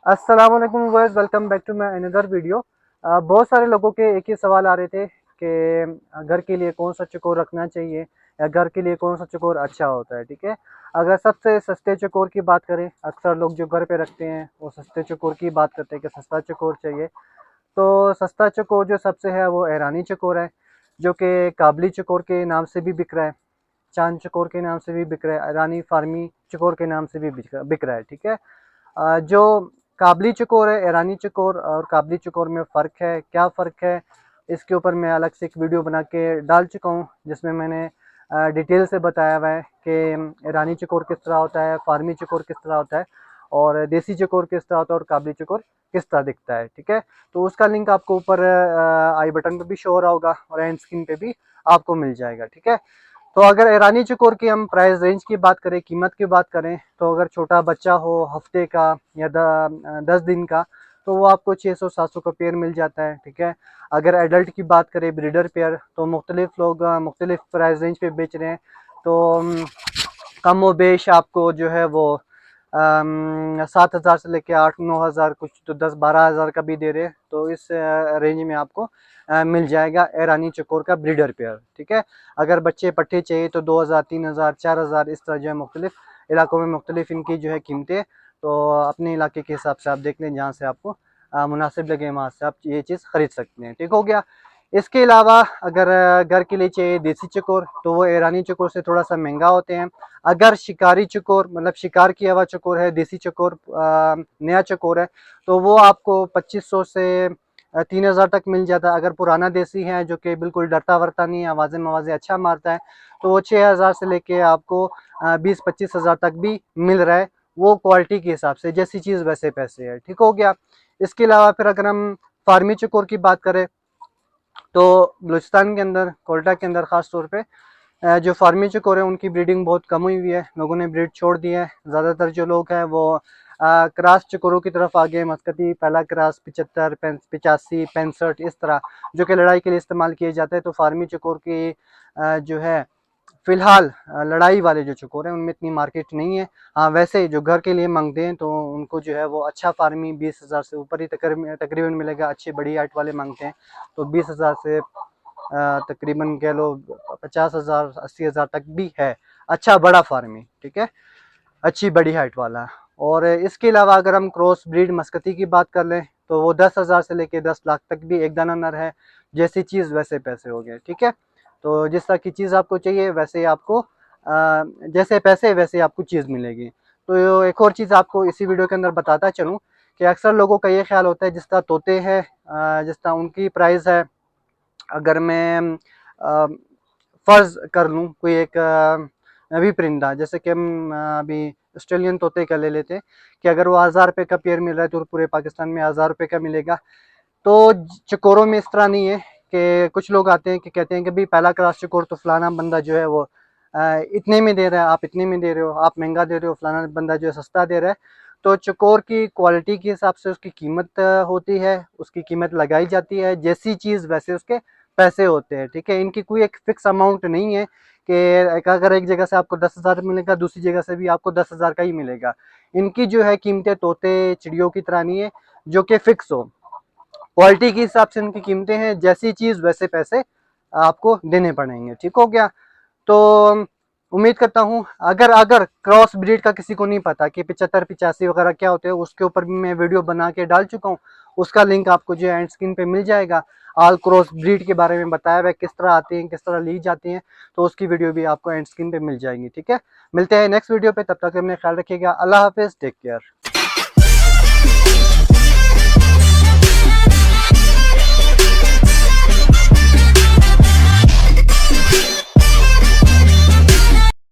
अस्सलाम वालेकुम viewers, welcome back to my another video. बहुत सारे लोगों के एक ही सवाल आ रहे थे कि घर के लिए कौन सा चकोर रखना चाहिए या घर के लिए कौन सा चकोर अच्छा होता है। ठीक है, अगर सबसे सस्ते चकोर की बात करें, अक्सर लोग जो घर पे रखते हैं वो सस्ते चकोर की बात करते हैं कि सस्ता चकोर चाहिए। तो सस्ता चकोर जो सबसे है वो ईरानी चकोर है, जो कि काबली चकोर के नाम से भी बिक रहा है, चांद चकोर के नाम से भी बिक रहा है, ईरानी फार्मी चकोर के नाम से भी बिक रहा है। ठीक है, जो काबली चकोर है, ईरानी चकोर और काबली चकोर में फ़र्क है, क्या फ़र्क है, इसके ऊपर मैं अलग से एक वीडियो बना के डाल चुका हूँ, जिसमें मैंने डिटेल से बताया हुआ है कि ईरानी चकोर किस तरह होता है, फार्मी चकोर किस तरह होता है और देसी चकोर किस तरह होता है और काबली चकोर किस तरह दिखता है। ठीक है, तो उसका लिंक आपको ऊपर आई बटन पे भी शो हो रहा होगा और एंड स्क्रीन पे भी आपको मिल जाएगा। ठीक है, तो अगर ईरानी चकोर की हम प्राइस रेंज की बात करें, कीमत की बात करें, तो अगर छोटा बच्चा हो हफ्ते का या 10 दिन का, तो वो आपको 600-700 का पेयर मिल जाता है। ठीक है, अगर एडल्ट की बात करें, ब्रीडर पेयर, तो मुख्तलिफ लोग मुख्तलिफ प्राइस रेंज पे बेच रहे हैं। तो कम व बेश आपको जो है वो 7,000 से लेके 8-9 हज़ार, कुछ तो 10-12 हज़ार का भी दे रहे हैं। तो इस रेंज में आपको मिल जाएगा ईरानी चकोर का ब्रीडर पेयर। ठीक है, अगर बच्चे पट्टे चाहिए तो 2,000, 3,000, 4,000 इस तरह जो है मुख्तलिफ इलाकों में मुख्तलिफ इनकी जो है कीमतें। तो अपने इलाके के हिसाब से आप देख लें, जहाँ से आपको मुनासिब लगे वहाँ से आप ये चीज़ खरीद सकते हैं। ठीक हो गया। इसके अलावा अगर घर के लिए चाहिए देसी चकोर, तो वो ईरानी चकोर से थोड़ा सा महंगा होते हैं। अगर शिकारी चकोर, मतलब शिकार किया हुआ चकोर है, देसी चकोर नया चकोर है, तो वो आपको 2500 से 3,000 तक मिल जाता है। अगर पुराना देसी है जो कि बिल्कुल डरता वरता नहीं है, आवाज़ें मवाज़ें अच्छा मारता है, तो वो 6,000 से लेके आपको 20-25 हज़ार तक भी मिल रहा है। वो क्वालिटी के हिसाब से, जैसी चीज़ वैसे पैसे है। ठीक हो गया। इसके अलावा फिर अगर हम फार्मी चकोर की बात करें, तो बलूचिस्तान के अंदर, कोयटा के अंदर ख़ास तौर पे जो फार्मी चकोर है उनकी ब्रीडिंग बहुत कम हुई हुई है, लोगों ने ब्रीड छोड़ दी है। ज़्यादातर जो लोग हैं वो क्रॉस चकोरों की तरफ आ गए, मस्कती पहला क्रॉस 75, 85, 65 इस तरह, जो कि लड़ाई के लिए इस्तेमाल किए जाते हैं। तो फार्मी चकोर की जो है फ़िलहाल लड़ाई वाले जो चकोर हैं उनमें इतनी मार्केट नहीं है। हाँ, वैसे जो घर के लिए मांगते हैं तो उनको जो है वो अच्छा फार्मी 20,000 से ऊपर ही तकरीबन मिलेगा। अच्छी बड़ी हाइट वाले मांगते हैं तो 20,000 से तकरीबन कह लो 50,000, 80,000 तक भी है अच्छा बड़ा फार्मी। ठीक है, अच्छी बड़ी हाइट वाला। और इसके अलावा अगर हम क्रॉस ब्रीड मस्कती की बात कर लें, तो वो 10,000 से लेके 10 लाख तक भी एक दाना नर है। जैसी चीज़ वैसे पैसे हो गए। ठीक है, तो जिस तरह की चीज़ आपको चाहिए वैसे ही आपको जैसे पैसे वैसे आपको चीज़ मिलेगी। तो एक और चीज़ आपको इसी वीडियो के अंदर बताता चलूँ कि अक्सर लोगों का ये ख्याल होता है जिस तरह तोते हैं, जिस तरह उनकी प्राइस है, अगर मैं फ़र्ज़ कर लूँ कोई एक नवी परिंदा, जैसे कि हम अभी ऑस्ट्रेलियन तोते का ले लेते हैं कि अगर वो 1,000 रुपये का पेयर मिल रहा है तो पूरे पाकिस्तान में 1,000 रुपये का मिलेगा। तो चकोरों में इस तरह नहीं है कि कुछ लोग आते हैं कि कहते हैं कि भाई पहला क्रॉस चकोर तो फलाना बंदा जो है वो इतने में दे रहा है, आप इतने में दे रहे हो, आप महंगा दे रहे हो, फलाना बंदा जो है सस्ता दे रहा है। तो चकोर की क्वालिटी के हिसाब से उसकी कीमत होती है, उसकी कीमत लगाई जाती है। जैसी चीज़ वैसे उसके पैसे होते हैं। ठीक है, इनकी कोई एक फिक्स अमाउंट नहीं है कि अगर एक जगह से आपको 10,000 मिलेगा, दूसरी जगह से भी आपको 10,000 का ही मिलेगा। इनकी जो है कीमतें तोते चिड़ियों की तरह नहीं है जो कि फिक्स हो। क्वालिटी के हिसाब से उनकी कीमतें हैं, जैसी चीज़ वैसे पैसे आपको देने पड़ेंगे। ठीक हो गया। तो उम्मीद करता हूँ अगर अगर क्रॉस ब्रीड का किसी को नहीं पता कि 75-85 वगैरह क्या होते हैं, उसके ऊपर भी मैं वीडियो बना के डाल चुका हूँ। उसका लिंक आपको जो है एंड स्क्रीन पे मिल जाएगा। ऑल क्रॉस ब्रीड के बारे में बताया हुआ है, किस तरह आती हैं, किस तरह ली जाती हैं, तो उसकी वीडियो भी आपको एंड स्क्रीन पे मिल जाएगी। ठीक है, मिलते हैं नेक्स्ट वीडियो पे, तब तक अपना ख्याल रखिएगा। अल्लाह हाफिज़, टेक केयर।